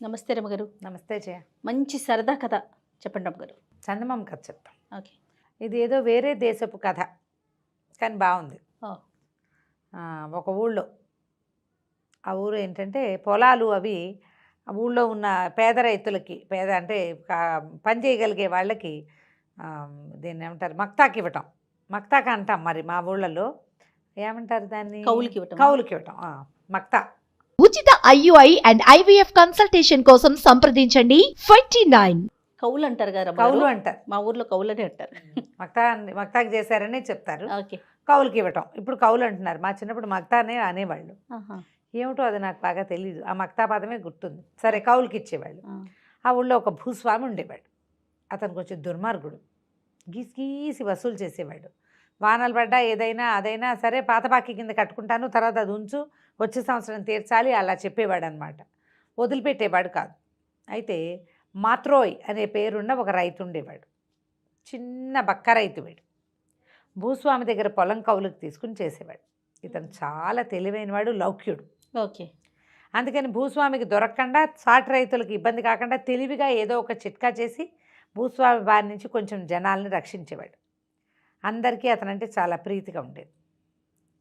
నమస్తే రమ్మగారు. నమస్తే జయ. మంచి సరదా కథ చెప్పండి రమ్మగారు. చందమామ కథ చెప్తాం. ఓకే. ఇది ఏదో వేరే దేశపు కథ, కానీ బాగుంది. ఓ. ఒక ఊళ్ళో, ఆ ఊరు ఏంటంటే పొలాలు అవి ఆ ఊళ్ళో ఉన్న పేద రైతులకి, పేద అంటే పని చేయగలిగే వాళ్ళకి దీన్ని ఏమంటారు, మక్తాకి ఇవ్వటం. మక్తాక అంటాం మరి మా ఊళ్ళలో ఏమంటారు దాన్ని, కౌలుకి ఇవ్వటం. కౌలుకి ఇవ్వటం, మక్తా. ఉచిత IUI అండ్ IVF కన్సల్టేషన్ కోసం సంప్రదించండి 29. కౌలు అంటారు కదా కౌలు రమ్మగారు. అంటారు, మా ఊర్లో కౌలనే అంటారు. మక్తాకి చేశారని చెప్తారు. ఓకే. కౌలుకి ఇవ్వటం, ఇప్పుడు కౌలు అంటున్నారు. మా చిన్నప్పుడు మక్తానే అనేవాళ్ళు. ఆహా. ఏమిటో అది నాకు బాగా తెలియదు, ఆ మక్తా పదమే గుర్తుంది. సరే, కౌలుకి ఇచ్చేవాళ్ళు. ఆ. ఆ ఊళ్ళో ఒక భూస్వామి ఉండేవాడు. అతనికి కొంచెం దుర్మార్గుడు, గీసి వసూలు చేసేవాడు. వానలు పడ్డా ఏదైనా అదైనా సరే పాత బాకీ కింద కట్టుకుంటాను, తర్వాత అది ఉంచు, వచ్చే సంవత్సరం తీర్చాలి, అలా చెప్పేవాడు అనమాట. వదిలిపెట్టేవాడు కాదు. అయితే మాత్రోయ్ అనే పేరున్న ఒక రైతు ఉండేవాడు. చిన్న బక్క రైతు వీడు. భూస్వామి దగ్గర పొలం కౌలుకి తీసుకుని చేసేవాడు. ఇతను చాలా తెలివైనవాడు, లౌక్యుడు. ఓకే. అందుకని భూస్వామికి దొరకకుండా, సాటి రైతులకు ఇబ్బంది కాకుండా తెలివిగా ఏదో ఒక చిట్కా చేసి భూస్వామి బారి నుంచి కొంచెం జనాల్ని రక్షించేవాడు. అందరికీ అతనంటే చాలా ప్రీతిగా ఉండేది.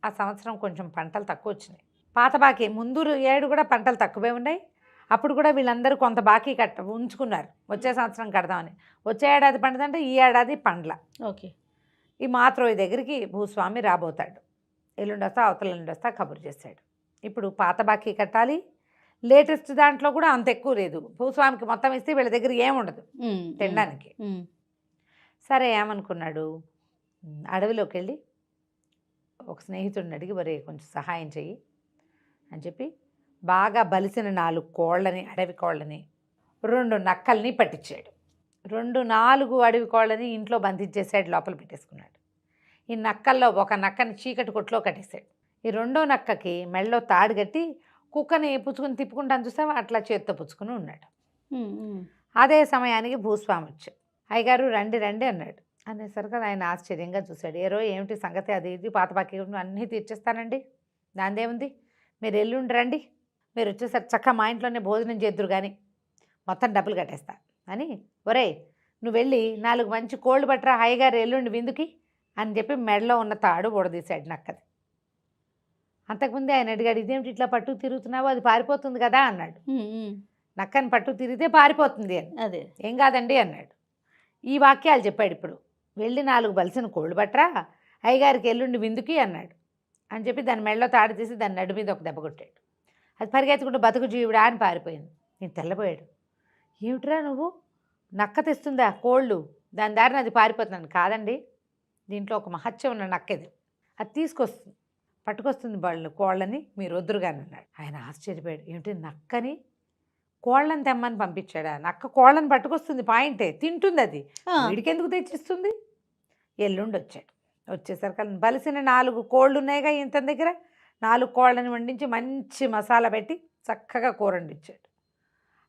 ఆ సంవత్సరం కొంచెం పంటలు తక్కువ వచ్చినాయి. పాత బాకీ ముందు ఏడు కూడా పంటలు తక్కువే ఉన్నాయి. అప్పుడు కూడా వీళ్ళందరూ కొంత బాకీ ఉంచుకున్నారు, వచ్చే సంవత్సరం కడదామని. వచ్చే ఏడాది పండుదంటే ఈ ఏడాది పండ్ల. ఓకే. ఈ మాత్రోయి దగ్గరికి భూస్వామి రాబోతాడు. ఎల్లుండి వస్తా, అవతల ఎల్లుండి వస్తా కబురు చేశాడు. ఇప్పుడు పాత బాకీ కట్టాలి, లేటెస్ట్ దాంట్లో కూడా అంత ఎక్కువ లేదు. భూస్వామికి మొత్తం ఇస్తే వీళ్ళ దగ్గర ఏముండదు తినడానికి. సరే, ఏమనుకున్నాడు, అడవిలోకి వెళ్ళి ఒక స్నేహితుడిని అడిగి, ఒరే కొంచెం సహాయం చెయ్యి అని చెప్పి బాగా బలిసిన 4 కోళ్ళని, అడవి కోళ్ళని, 2 నక్కల్ని పట్టించాడు. 4 అడవి కోళ్ళని ఇంట్లో బంధించేసాడు, లోపల పెట్టేసుకున్నాడు. ఈ నక్కల్లో ఒక నక్కని చీకటి కొట్లో కట్టేశాడు. ఈ 2వ నక్కకి మెళ్ళలో తాడు కట్టి కుక్కని పుచ్చుకుని తిప్పుకుంటాను చూసావా, అట్లా చేత్తో పుచ్చుకుని ఉన్నాడు. అదే సమయానికి భూస్వామి వచ్చాడు. అయ్యగారు రండి రండి అన్నాడు. అనేసరికి ఆయన ఆశ్చర్యంగా చూశాడు. ఏమిటి సంగతి, అది ఇది పాత బాకీ అన్నీ తీర్చేస్తానండి, దాందేముంది, మీరు ఎల్లుండి రండి, మీరు వచ్చేసరికి చక్క మా ఇంట్లోనే భోజనం చేద్దురు కానీ మొత్తం డబ్బులు కట్టేస్తా అని. ఒరే నువ్వు వెళ్ళి 4 మంచి కోళ్ళు పట్టరా, హాయిగారు ఎల్లుండి విందుకి అని చెప్పి మెడలో ఉన్న తాడు ఊడదీశాడు నక్కది. అంతకుముందే ఆయన అడిగాడు, ఇదేమిటి ఇట్లా పట్టు తిరుగుతున్నావు, అది పారిపోతుంది కదా అన్నాడు. నక్కని పట్టు తిరిగితే పారిపోతుంది అని. అదే ఏం కాదండి అన్నాడు. ఈ వాక్యాలు చెప్పాడు. ఇప్పుడు వెళ్ళి 4 బలిసిన కోళ్ళు పట్టరా, అయ్యగారికి ఎల్లుండి విందుకి అన్నాడు అని చెప్పి దాని మెడలో తాడు తీసి దాని నడు మీద ఒక దెబ్బ కొట్టాడు. అది పరిగెత్తుకుంటూ బతుకు జీవుడా అని పారిపోయింది. నేను తెల్లబోయాడు. ఏమిట్రా నువ్వు, నక్క తెస్తుందా కోళ్ళు, దాని దారిని అది పారిపోతున్నాను. కాదండి, దీంట్లో ఒక మహత్యం ఉన్న నక్క ఇది, అది తీసుకొస్తుంది, పట్టుకొస్తుంది కోళ్ళని, మీరు వద్దురుగాని అన్నాడు. ఆయన ఆశ్చర్యపోయాడు. ఏమిటి నక్కని కోళ్ళని తెమ్మని పంపించాడా? నక్క కోళ్ళని పట్టుకొస్తుంది, పాయింటే, తింటుంది, అది వీడికెందుకు తెచ్చిస్తుంది? ఎల్లుండి వచ్చాడు. వచ్చేసరికి బలిసిన 4 కోళ్ళు ఉన్నాయిగా ఇంత దగ్గర, 4 కోళ్ళని వండించి మంచి మసాలా పెట్టి చక్కగా కూర వండిచ్చాడు.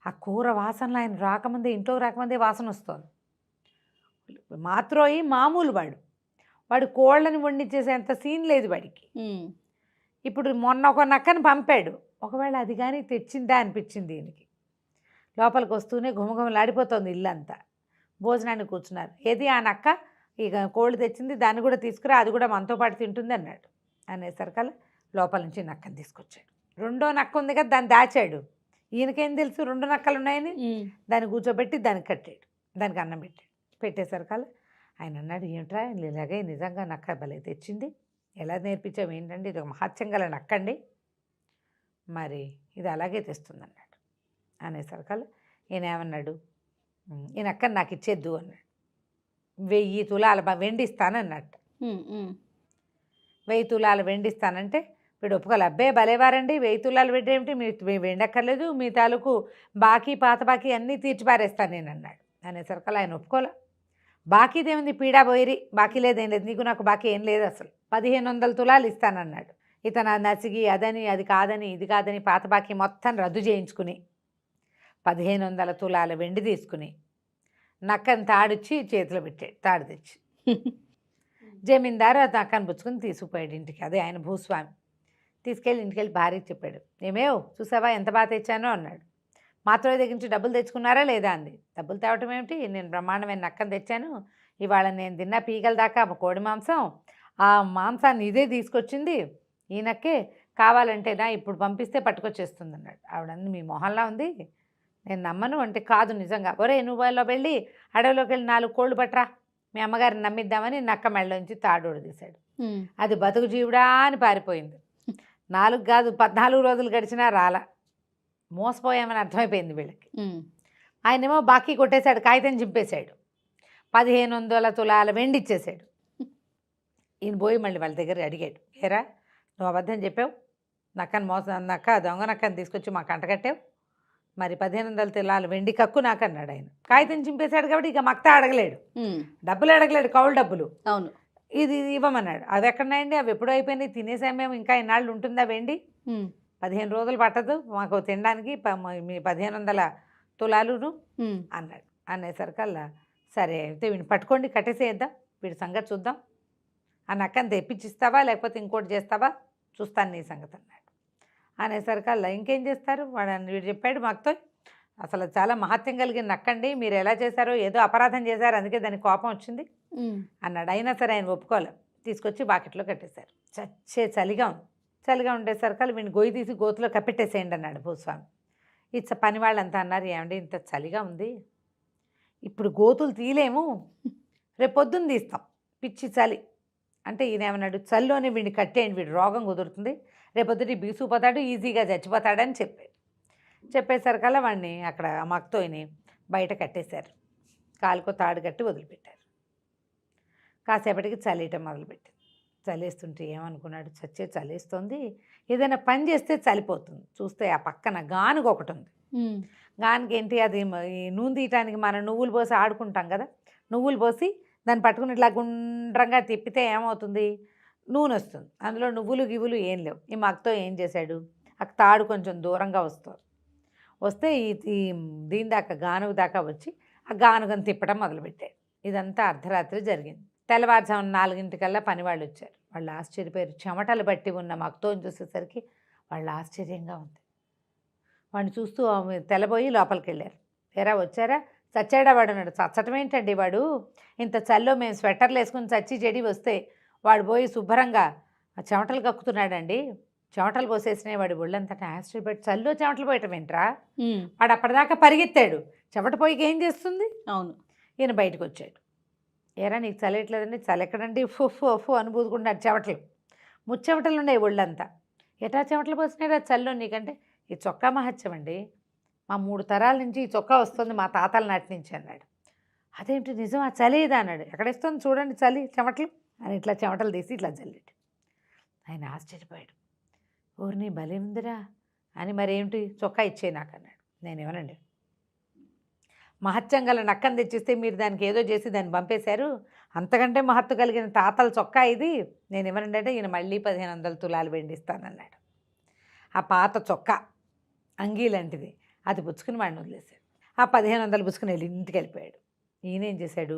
ఆ కూర వాసనలో ఆయన రాకముందే, ఇంట్లోకి రాకముందే వాసన వస్తుంది. మాత్రోయి మామూలు వాడు కోళ్ళని వండించేసేంత సీన్ లేదు వాడికి. ఇప్పుడు మొన్న ఒక నక్కని పంపాడు, ఒకవేళ అది కానీ తెచ్చిందా అనిపించింది దీనికి. లోపలికి వస్తూనే ఘుమఘుమలాడిపోతుంది ఇల్లంతా. భోజనాన్ని కూర్చున్నారు. ఏది ఆ నక్క, ఇక కోళ్ళు తెచ్చింది, దాన్ని కూడా తీసుకురా, అది కూడా మనతో పాటు తింటుంది అన్నాడు. అనేసరికల్లా లోపల నుంచి నక్కని తీసుకొచ్చాడు. 2వ నక్క ఉంది కదా, దాన్ని దాచాడు. ఈయనకేం తెలుసు 2 నక్కలు ఉన్నాయని. దాన్ని కూర్చోబెట్టి దానికి కట్టాడు, దానికి అన్నం పెట్టాడు. పెట్టేసరికల్లా ఆయన అన్నాడు, ఏమిట్రా ఇలాగే నిజంగా నక్క భలే తెచ్చింది, ఎలా నేర్పించావు ఏంటండి, ఇది ఒక మహత్యం గల నక్కండి, మరి ఇది అలాగే తెస్తుంది అన్నాడు. అనేసరికల్లా ఈయన ఏమన్నాడు, ఈ నక్కని నాకు ఇచ్చేద్దు అన్నాడు. 1000 తులాల వెండి ఇస్తానన్నట్టు. 1000 తులాలు వెండి ఇస్తానంటే వీడు ఒప్పుకోవాలి. అబ్బే భలేవారండి, 1000 తులాలు వెండి ఏమిటి, మీ వెండి అక్కర్లేదు, మీ తాలూకు బాకీ పాత బాకీ అన్నీ తీర్చిపారేస్తాను నేను అన్నాడు. అనేసరికల్లా ఆయన ఒప్పుకోలే. బాకీదేముంది, పీడా పోయిరి, బాకీ లేదేం లేదు, నీకు నాకు బాకీ ఏం లేదు, అసలు 1500 తులాలు ఇస్తానన్నాడు. ఇతను నసిగి అదని అది కాదని ఇది కాదని పాత బాకీ మొత్తం రద్దు చేయించుకుని 1500 తులాల వెండి తీసుకుని నక్కని తాడిచ్చి చేతిలో పెట్టాడు. తాడు తెచ్చి జమీందారు ఆ నక్కని పుచ్చుకుని తీసుకుపోయాడు ఇంటికి. అదే ఆయన భూస్వామి. తీసుకెళ్ళి ఇంటికెళ్ళి భార్యకి చెప్పాడు, ఏమేవ్ చూసావా ఎంత బాగా తెచ్చానో అన్నాడు. మాత్రం దగ్గర నుంచి డబ్బులు తెచ్చుకున్నారా లేదా అంది. డబ్బులు తేవటం ఏమిటి, నేను బ్రహ్మాండమైన నక్కను తెచ్చాను, ఇవాళ నేను తిన్న పీగల దాకా కోడి మాంసం, ఆ మాంసాన్ని ఇదే తీసుకొచ్చింది ఈ నక్కే, కావాలంటేనా ఇప్పుడు పంపిస్తే పట్టుకొచ్చేస్తుంది అన్నాడు. ఆవిడంది, మీ మొహంలా ఉంది, నేను నమ్మను అంటే, కాదు నిజంగా, ఒరే నువ్వు వాళ్ళ వెళ్ళి అడవిలోకి వెళ్ళి 4 కోళ్ళు పట్టరా, మీ అమ్మగారిని నమ్మిద్దామని నక్క మెళ్ళలోంచి తాడోడు తీశాడు. అది బతుకు జీవుడా అని పారిపోయింది. 4 కాదు 14 రోజులు గడిచినా రాలా. మోసపోయామని అర్థమైపోయింది వీళ్ళకి. ఆయనేమో బాకీ కొట్టేశాడు, కాగితం చింపేశాడు, 1500 తులాల వెండి ఇచ్చేశాడు. ఈయన పోయి మళ్ళీ వాళ్ళ దగ్గర అడిగాడు, ఏరా నువ్వు అబద్ధం చెప్పావు, నక్కని దొంగ నక్కని తీసుకొచ్చి మాకు అంటకట్టావు, మరి 1500 తులాల వెండి కక్కు నాకు అన్నాడు. ఆయన కాగితం చింపేశాడు కాబట్టి ఇక మక్తా అడగలేడు, డబ్బులు అడగలేడు, కౌలు డబ్బులు. అవును, ఇది ఇవ్వమన్నాడు. అవి ఎక్కడున్నాయండి, అవి ఎప్పుడో అయిపోయినాయి, తినేసాం మేము, ఇంకా ఇన్నాళ్ళు ఉంటుందా వెండి, 15 రోజులు పట్టదు మాకు తినడానికి, మీ 1500 తులాలును అన్నాడు. అనేసరికల్లా సరే అయితే వీడిని పట్టుకోండి, కట్టేసేద్దాం, వీడి సంగతి చూద్దాం, ఆ నక్కని తెప్పించిస్తావా లేకపోతే ఇంకోటి చేస్తావా చూస్తాను నీ సంగతి అన్నాడు. అనేసరికల్లా ఇంకేం చేస్తారు వీడు చెప్పాడు మాకుతో, అసలు చాలా మహత్యం కలిగిన నక్కండి, మీరు ఎలా చేశారో ఏదో అపరాధం చేశారు అందుకే దానికి కోపం వచ్చింది అన్నాడు. అయినా సరే ఆయన ఒప్పుకోలే, తీసుకొచ్చి బాకెట్లో కట్టేశారు. చలిగా ఉంది, చలిగా ఉండేసరికి వీడిని గొయ్యి తీసి గోతులో కప్పెట్టేసేయండి అన్నాడు భూస్వామి. పని వాళ్ళంతా అన్నారు, ఏమండి ఇంత చలిగా ఉంది, ఇప్పుడు గోతులు తీయలేము, రేపు పొద్దున్న తీస్తాం, పిచ్చి చలి అంటే. ఈయన ఏమన్నాడు, చలిలోనే వీడిని కట్టేయండి, వీడు రోగం కుదురుతుంది, రేపొద్దుటి బీసుకుపోతాడు, ఈజీగా చచ్చిపోతాడని చెప్పేసరికల్లా వాడిని అక్కడ మక్తోని బయట కట్టేశారు, కాలుకో తాడు కట్టి వదిలిపెట్టారు. కాసేపటికి చలియటం మొదలుపెట్టింది. చలేస్తుంటే ఏమనుకున్నాడు, చలేస్తుంది, ఏదైనా పని చేస్తే చలిపోతుంది. చూస్తే ఆ పక్కన గానుగ ఒకటి ఉంది. గానుగ ఏంటి, అది ఈ నూనె తీయటానికి మనం నువ్వులు పోసి ఆడుకుంటాం కదా, నువ్వులు పోసి దాన్ని పట్టుకుని ఇట్లా గుండ్రంగా తిప్పితే ఏమవుతుంది, నూనె వస్తుంది. అందులో నువ్వులు గివ్వులు ఏం లేవు. ఈ మగ్తో ఏం చేశాడు, ఆ తాడు కొంచెం దూరంగా వస్తే ఈ దీని దాకా గానుగ దాకా వచ్చి ఆ గానుగను తిప్పడం మొదలుపెట్టాడు. ఇదంతా అర్ధరాత్రి జరిగింది. తెల్లవారుజామున 4 పనివాళ్ళు వచ్చారు. వాళ్ళు ఆశ్చర్యపోయారు. చెమటలు బట్టి ఉన్న మగ్తోని చూసేసరికి వాళ్ళు ఆశ్చర్యంగా ఉంది. వాడిని చూస్తూ తెల్లబోయి లోపలికి వెళ్ళారు. ఎరా వచ్చారా, చచ్చాడా వాడు అన్నాడు. చచ్చటం ఏంటండి, వాడు ఇంత చల్లో మేము స్వెటర్లు వేసుకుని చచ్చి చెడి వస్తే వాడు పోయి శుభ్రంగా చెమటలు కక్కుతున్నాడండి, చెమటలు పోసేసినాయి వాడి ఒళ్ళంతటా. ఆశ్చర్యపడి, చల్లో చెమటలు పోయటం ఏంట్రా, వాడు అప్పటిదాకా పరిగెత్తాడు, చెమట పోయికి ఏం చేస్తుంది. అవును, ఈయన బయటకు వచ్చాడు. ఏరా నీకు చల్లట్లేదండి, చల్లెక్కడండి, ఫు అనుభూతుకున్నాడు. చెమటలు ముచ్చెమటలు ఉన్నాయి ఒళ్ళంతా. ఎటా చెమటలు పోసినాడు ఆ చల్లో నీకంటే, ఈ చొక్కా మహత్యం అండి, మా 3 తరాల నుంచి ఈ చొక్కా వస్తుంది, మా తాతల నాటి నుంచి అన్నాడు. అదేంటి నిజం, ఆ చలిదా అన్నాడు. ఎక్కడేస్తుంది చూడండి చలి, చెమటలు అని ఇట్లా చెమటలు తీసి ఇట్లా చల్లాడు. ఆయన ఆశ్చర్యపోయాడు. ఊరిని బలేందిరా అని, మరేమిటి చొక్కా ఇచ్చే నాకు అన్నాడు. నేనేమనండి, మహత్యం గల నక్కని తెచ్చిస్తే మీరు దానికి ఏదో చేసి దాన్ని పంపేశారు, అంతకంటే మహత్తు కలిగిన తాతల చొక్కా ఇది, నేను ఏమనండి అంటే ఈయన మళ్ళీ 1500 తులాలు వెండిస్తానన్నాడు. ఆ పాత చొక్కా అంగీ లాంటిది అది పుచ్చుకుని వాడిని వదిలేశాడు. ఆ 1500 పుచ్చుకుని వెళ్ళి ఇంటికి వెళ్ళిపోయాడు. ఈయనేం చేశాడు,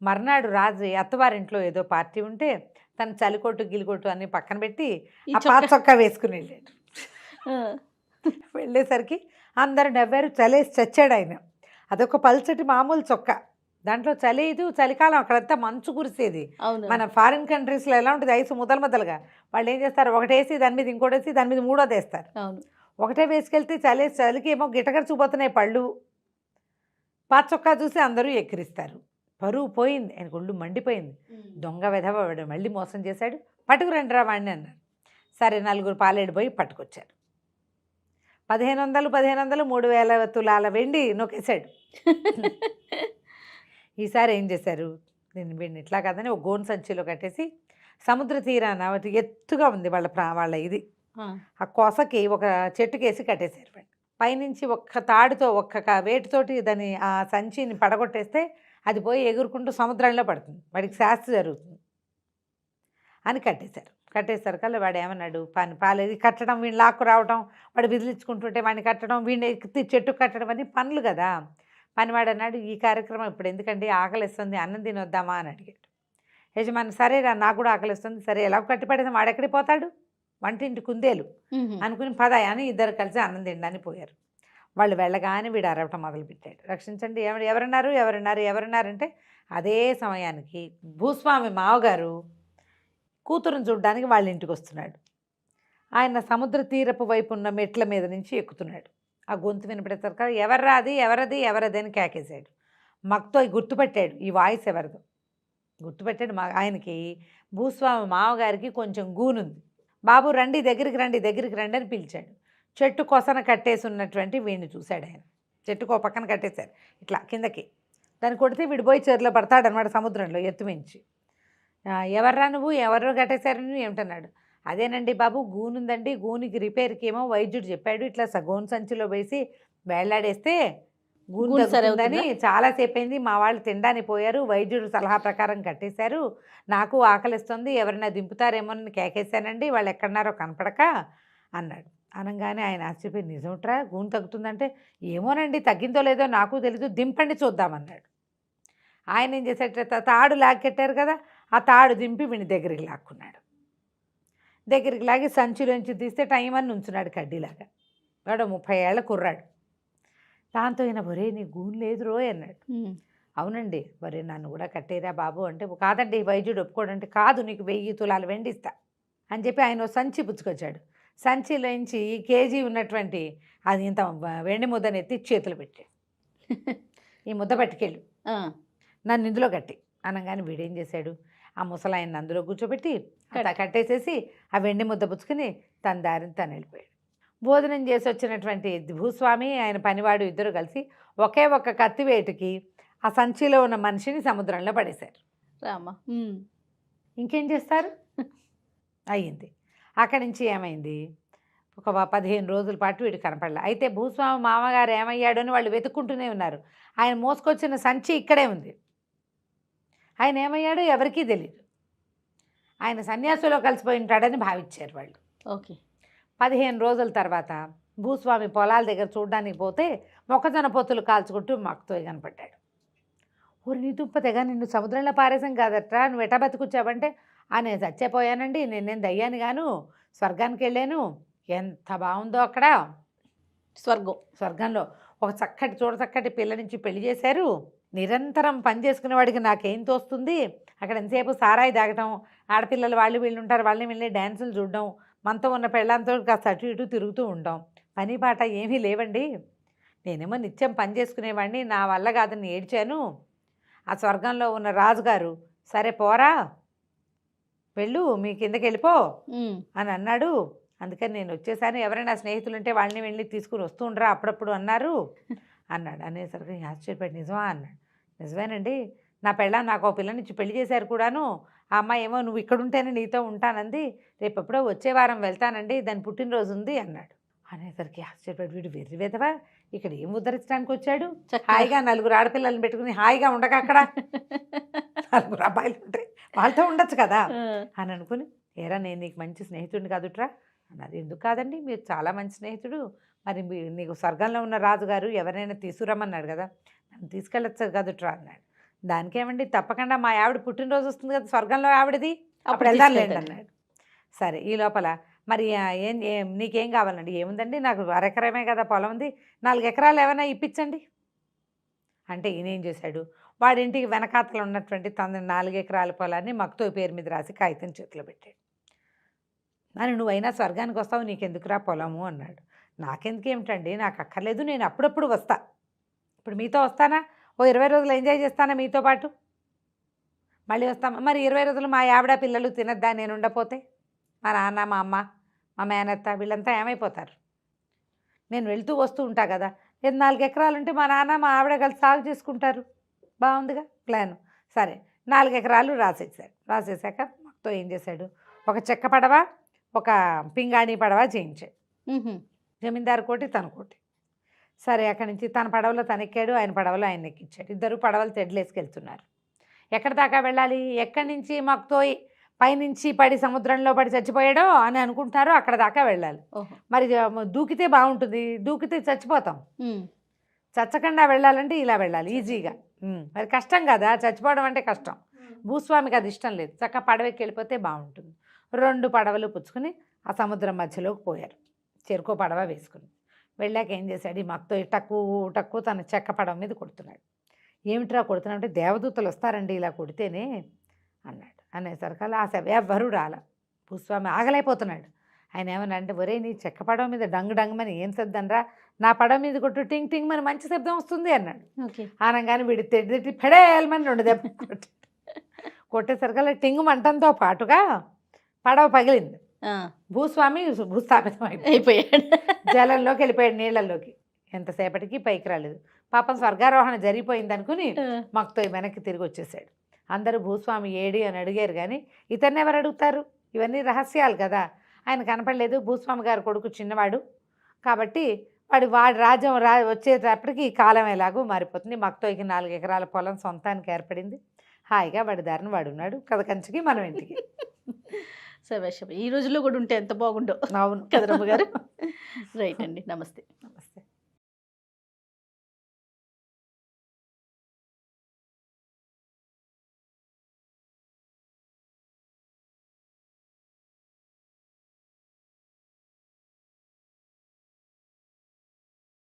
మర్నాడు రాజు అత్తవారింట్లో ఏదో పార్టీ ఉంటే తన చలికొట్టు గిలికొట్టు అన్ని పక్కన పెట్టి ఆ పాత చొక్కా వేసుకుని వెళ్ళాడు. వెళ్ళేసరికి అందరూ నవ్వారు. చలేసి చచ్చాడు ఆయన. అదొక పల్చటి మామూలు చొక్కా, దాంట్లో చలేదు, చలికాలం అక్కడంతా మంచు కురిసేది. మన ఫారిన్ కంట్రీస్లో ఎలా ఉంటుంది, ఐసు ముద్దలుగా వాళ్ళు ఏం చేస్తారు, ఒకటేసి దాని మీద ఇంకోటి వేసి దాని మీద 3వ వేస్తారు. ఒకటే వేసుకెళ్తే చలికి ఏమో గిటగరిచిపోతున్నాయి పళ్ళు. పాత చొక్కా చూసి అందరూ ఎక్కిరిస్తారు. పరువు పోయింది, ఆయన ఒళ్ళు మండిపోయింది. దొంగ వెధవ వాడు మళ్ళీ మోసం చేశాడు, పట్టుకురండిరా వాడిని అన్నారు. సరే 4 పాలేడు పోయి పట్టుకొచ్చారు. 1500 3000 తులాల వెండి నొక్కేశాడు. ఈసారి ఏం చేశారు, నేను వీడిని ఇట్లా కాదని ఒక గోను సంచిలో కట్టేసి సముద్ర తీరాన ఎత్తుగా ఉంది వాళ్ళ ఇది, ఆ కొసకి ఒక చెట్టుకేసి కట్టేశారు. పైనుంచి ఒక్క తాడుతో ఒక్క వేటితోటి దాన్ని ఆ సంచిని పడగొట్టేస్తే అది పోయి ఎగురుకుంటూ సముద్రంలో పడుతుంది, వాడికి శాస్త్రి జరుగుతుంది అని కట్టేశారు. కట్టేసరికల్లా వాడు ఏమన్నాడు, పాలేది కట్టడం, వీడిని లాక్కు రావడం, వాడు విదిలించుకుంటుంటే వాడిని కట్టడం, వీడిని ఎక్కి చెట్టు కట్టడం అన్నీ పనులు కదా. పనివాడు అన్నాడు, ఈ కార్యక్రమం ఇప్పుడు ఎందుకండి, ఆకలిస్తుంది, అన్నం తినొద్దామా అని అడిగాడు. యజమాని సరే రా, నాకు కూడా ఆకలిస్తుంది, సరే ఎలా కట్టిపడేది, వాడెక్కడికి పోతాడు, వంటింటి కుందేలు అనుకుని పద అని ఇద్దరు కలిసి అన్నం తినడానికి పోయారు. వాళ్ళు వెళ్ళగానే వీడు అరవటం మొదలుపెట్టాడు, రక్షించండి, ఎవరున్నారంటే అదే సమయానికి భూస్వామి మావగారు కూతురుని చూడ్డానికి వాళ్ళ ఇంటికి వస్తున్నాడు. ఆయన సముద్ర తీరపు వైపు ఉన్న మెట్ల మీద నుంచి ఎక్కుతున్నాడు. ఆ గొంతు వినపడేసరికి ఎవరది అని కేకేశాడు. మక్తో గుర్తుపెట్టాడు, ఈ వాయిస్ ఎవరిదో గుర్తుపెట్టాడు. ఆయనకి భూస్వామి మావగారికి కొంచెం గూనుంది. బాబు రండి, దగ్గరికి రండి అని పిలిచాడు. చెట్టు కొసన కట్టేసి ఉన్నటువంటి వీడిని చూశాడు ఆయన. చెట్టుకు పక్కన కట్టేశారు ఇట్లా కిందకి. దాన్ని కొడితే వీడు పోయి చెరులో పడతాడనమాట సముద్రంలో ఎత్తుమించి. ఎవర్రా నువ్వు, ఎవరో కట్టేశారు నువ్వు ఏమిటన్నాడు. అదేనండి బాబు గూనుందండి, గూనికి రిపేర్కి ఏమో వైద్యుడు చెప్పాడు, ఇట్లా గోను సంచిలో వేసి వేళ్లాడేస్తే గూను తగ్గుతుందని చాలాసేపు అయింది, మా వాళ్ళు తినడానికి పోయారు, వైద్యుడు సలహా ప్రకారం కట్టేశారు, నాకు ఆకలిస్తుంది, ఎవరైనా దింపుతారేమోనని కేకేశానండి, వాళ్ళు ఎక్కడున్నారో కనపడక అన్నాడు. అనగానే ఆయన ఆశ్చర్యపోయి, నిజంట్రా గూను తగ్గుతుందంటే, ఏమోనండి తగ్గిందో లేదో నాకు తెలీదు, దింపండి చూద్దామన్నాడు. ఆయన ఏం చేసేట తాడు లాక్కెట్టారు కదా, ఆ తాడు దింపి వీడిని దగ్గరికి లాక్కున్నాడు. దగ్గరికి లాగి సంచిలోంచి తీస్తే టైం అని ఉంచున్నాడు కడ్డీలాగా. వాడు 30 ఏళ్ల కుర్రాడు. దాంతో ఈయన ఒరే నీ గూను లేదు రోయ్ అన్నాడు. అవునండి, ఒరే నన్ను కూడా కట్టేరా బాబు అంటే, కాదండి వైద్యుడు ఒప్పుకోడంటే, కాదు నీకు 1000 తులాలు వెండిస్తా అని చెప్పి ఆయన సంచి పుచ్చుకొచ్చాడు. సంచిలోంచి కేజీ ఉన్నటువంటి అది ఇంత వెండి ముద్దని ఎత్తి చేతులు పెట్టాడు. ఈ ముద్ద పట్టుకెళ్ళు, నన్ను ఇందులో కట్టి అనగానే వీడేం చేశాడు, ఆ ముసలాయన్ని అందులో కూర్చోబెట్టి కట్టేసేసి ఆ వెండి ముద్ద పుచ్చుకుని తన దారిని తను వెళ్ళిపోయాడు. భోజనం చేసి వచ్చినటువంటి భూస్వామి ఆయన పనివాడు ఇద్దరు కలిసి ఒకే ఒక్క కత్తివేటుకి ఆ సంచిలో ఉన్న మనిషిని సముద్రంలో పడేశారు. రామ ఇంకేం చేస్తారు, అయ్యింది. అక్కడి నుంచి ఏమైంది, ఒక 15 రోజుల పాటు వీడు కనపడలే. అయితే భూస్వామి మామగారు ఏమయ్యాడు అని వాళ్ళు వెతుక్కుంటూనే ఉన్నారు. ఆయన మోసుకొచ్చిన సంచి ఇక్కడే ఉంది. ఆయన ఏమయ్యాడో ఎవరికీ తెలియదు. ఆయన సన్యాసులో కలిసిపోయి ఉంటాడని భావించారు వాళ్ళు. ఓకే. 15 రోజుల తర్వాత భూస్వామి పొలాల దగ్గర చూడడానికి పోతే మొక్కజొన్న పొత్తులు కాల్చుకుంటూ మక్కుతో కనపడ్డాడు. ఊరి నీ దుప్పతేగా నిన్ను సముద్రంలో పారేసాం కాదట్రా, నువ్వు ఎటా బతుకొచ్చావంటే, నేను చచ్చిపోయానండి, నేను దయ్యాన్ని గాను స్వర్గానికి వెళ్ళాను, ఎంత బాగుందో అక్కడ స్వర్గంలో ఒక చక్కటి పిల్ల నుంచి పెళ్లి చేశారు, నిరంతరం పని చేసుకునేవాడికి నాకేం తోస్తుంది, అక్కడ ఎంతసేపు సారాయి తాగటం, ఆడపిల్లలు వాళ్ళు వీళ్ళు ఉంటారు, వాళ్ళని వెళ్ళి డ్యాన్సులు చూడడం, మనతో ఉన్న పెళ్ళంతో కాస్త అటు ఇటు తిరుగుతూ ఉంటాం, పని పాట ఏమీ లేవండి, నేనేమో నిత్యం పని చేసుకునేవాడిని, నా వల్ల కాదని ఏడ్చాను. ఆ స్వర్గంలో ఉన్న రాజుగారు సరే పోరా వెళ్ళు మీ కిందకి వెళ్ళిపో అని అన్నాడు. అందుకని నేను వచ్చేసాను, ఎవరైనా స్నేహితులు ఉంటే వాళ్ళని వెళ్ళి తీసుకుని వస్తూ ఉండరా అప్పుడప్పుడు అన్నాడు. అనేసరికి ఆశ్చర్యపడి నిజమా అన్నాడు. నిజమేనండి, నా పెళ్ళ నాకు ఒక పిల్లనిచ్చి పెళ్లి చేశారు కూడాను, ఆ అమ్మాయి ఏమో నువ్వు ఇక్కడుంటేనే నీతో ఉంటానంది, రేపు ఎప్పుడో వచ్చే వారం వెళ్తానండి, దాని పుట్టినరోజు ఉంది అన్నాడు. అనేసరికి ఆశ్చర్యపడి వీడు వెర్రి వెదవా ఇక్కడ ఏం ఉద్ధరించడానికి వచ్చాడు, హాయిగా 4 ఆడపిల్లలను పెట్టుకుని హాయిగా ఉండక అక్కడ 4 అబ్బాయిలు ఉంటాయి వాళ్ళతో ఉండొచ్చు కదా అని అనుకుని, ఏరా నేను నీకు మంచి స్నేహితుడిని కాదుట్రా అన్నది. ఎందుకు కాదండి, మీరు చాలా మంచి స్నేహితుడు, మరి నీకు స్వర్గంలో ఉన్న రాజుగారు ఎవరైనా తీసుకురమ్మన్నాడు కదా, నన్ను తీసుకెళ్ళచ్చు కాదుట్రా అన్నాడు. దానికేమండి, తప్పకుండా మా ఆవిడ పుట్టినరోజు వస్తుంది కదా స్వర్గంలో ఆవిడది, అప్పుడు వెళ్దాంలేండి అన్నాడు. సరే ఈ లోపల మరి నీకేం కావాలండి, ఏముందండి నాకు 1 ఎకరమే కదా పొలం ఉంది, 4 ఎకరాలు ఏమైనా ఇప్పించండి అంటే ఈయనేం చేశాడు, వాడింటికి వెనకాతలు ఉన్నటువంటి తన 4 ఎకరాల పొలాన్ని మక్తో పేరు మీద రాసి కాగితం చేతిలో పెట్టాడు. అని నువ్వైనా స్వర్గానికి వస్తావు, నీకెందుకురా పొలము అన్నాడు. నాకెందుకు ఏమిటండి, నాకు అక్కర్లేదు, నేను అప్పుడప్పుడు వస్తా, ఇప్పుడు మీతో వస్తానా, ఓ 20 రోజులు ఎంజాయ్ చేస్తానా మీతో పాటు, మళ్ళీ వస్తామా, మరి 20 రోజులు మా ఆవిడ పిల్లలు తినద్దా నేను ఉండపోతే, మా నాన్న మా అమ్మ మా మేనత్త వీళ్ళంతా ఏమైపోతారు, నేను వెళ్తూ వస్తూ ఉంటా కదా, 4 ఎకరాలు ఉంటే మా నాన్న మా ఆవిడ కలిసి సాగు చేసుకుంటారు, బాగుందిగా ప్లాను. సరే 4 ఎకరాలు రాసేసాక మాతో ఏం చేశాడు, ఒక చెక్క పడవ ఒక పింగాణి పడవ చేయించాడు, జమీందారు కోటి తన కోటి. సరే అక్కడి నుంచి తన పడవలో తనెక్కాడు, ఆయన పడవలో ఆయన ఎక్కించాడు. 2 పడవలు తెడ్లేసుకెళ్తున్నారు. ఎక్కడి దాకా వెళ్ళాలి, ఎక్కడి నుంచి మాకుతో పైనుంచి పడి సముద్రంలో పడి చచ్చిపోయాడో అని అనుకుంటున్నారో అక్కడ దాకా వెళ్ళాలి. మరి దూకితే బాగుంటుంది, దూకితే చచ్చిపోతాం, చచ్చకుండా వెళ్ళాలంటే ఇలా వెళ్ళాలి ఈజీగా. మరి కష్టం కదా, చచ్చిపోవడం అంటే కష్టం. భూస్వామికి అది ఇష్టం లేదు, చక్క పడవకి వెళ్ళిపోతే బాగుంటుంది. 2 పడవలు పుచ్చుకుని ఆ సముద్రం మధ్యలోకి పోయారు, చెరుకో పడవ వేసుకుని. వెళ్ళాక ఏం చేశాడు, ఈ మక్తో టక్కు టక్కు తన చెక్క పడవ మీద కొడుతున్నాడు. ఏమిట్రా కొడుతున్నావు అంటే, దేవదూతలు వస్తారండి ఇలా కొడితేనే అన్నాడు. అనేసరికల్లా ఎవ్వరూ రాల. భూస్వామి ఆగలేకపోతున్నాడు. ఆయన ఏమన్నా అంటే, ఒరే నీ చెక్క పడవ మీద డంగ్ డంగమని ఏం శబ్దం రా, నా పడవ మీద కొట్టు టింగ్ టింగ్ అని మంచి శబ్దం వస్తుంది అన్నాడు. ఓకే. అనగానే వీడి తెడ్డి పెడేయాలని 2 దెబ్బ కొట్టేసరికల్లా టింగ్ మంటంతో పాటుగా పడవ పగిలింది. భూస్వామి భూస్థాపితం అయిపోయాడు. జలంలోకి వెళ్ళిపోయాడు, నీళ్ళల్లోకి. ఎంతసేపటికి పైకి రాలేదు. పాపం స్వర్గారోహణ జరిగిపోయింది అనుకుని మక్తో వెనక్కి తిరిగి వచ్చేసాడు. అందరూ భూస్వామి ఏడి అని అడిగారు, కానీ ఇతన్ని ఎవరు అడుగుతారు, ఇవన్నీ రహస్యాలు కదా. ఆయన కనపడలేదు. భూస్వామి గారు కొడుకు చిన్నవాడు కాబట్టి వాడి రాజ్యం వచ్చేటప్పటికి కాలం ఎలాగో మారిపోతుంది. మక్తోకి 4 ఎకరాల పొలం సొంతానికి ఏర్పడింది. హాయిగా వాడి దారిని వాడు ఉన్నాడు. కథ కంచికి మనం ఇంటికి. సర్వేశ్వర ఈ రోజుల్లో కూడా ఉంటే ఎంత బాగుండో. అవును కదా రమ్మ గారు. రైట్ అండి, నమస్తే.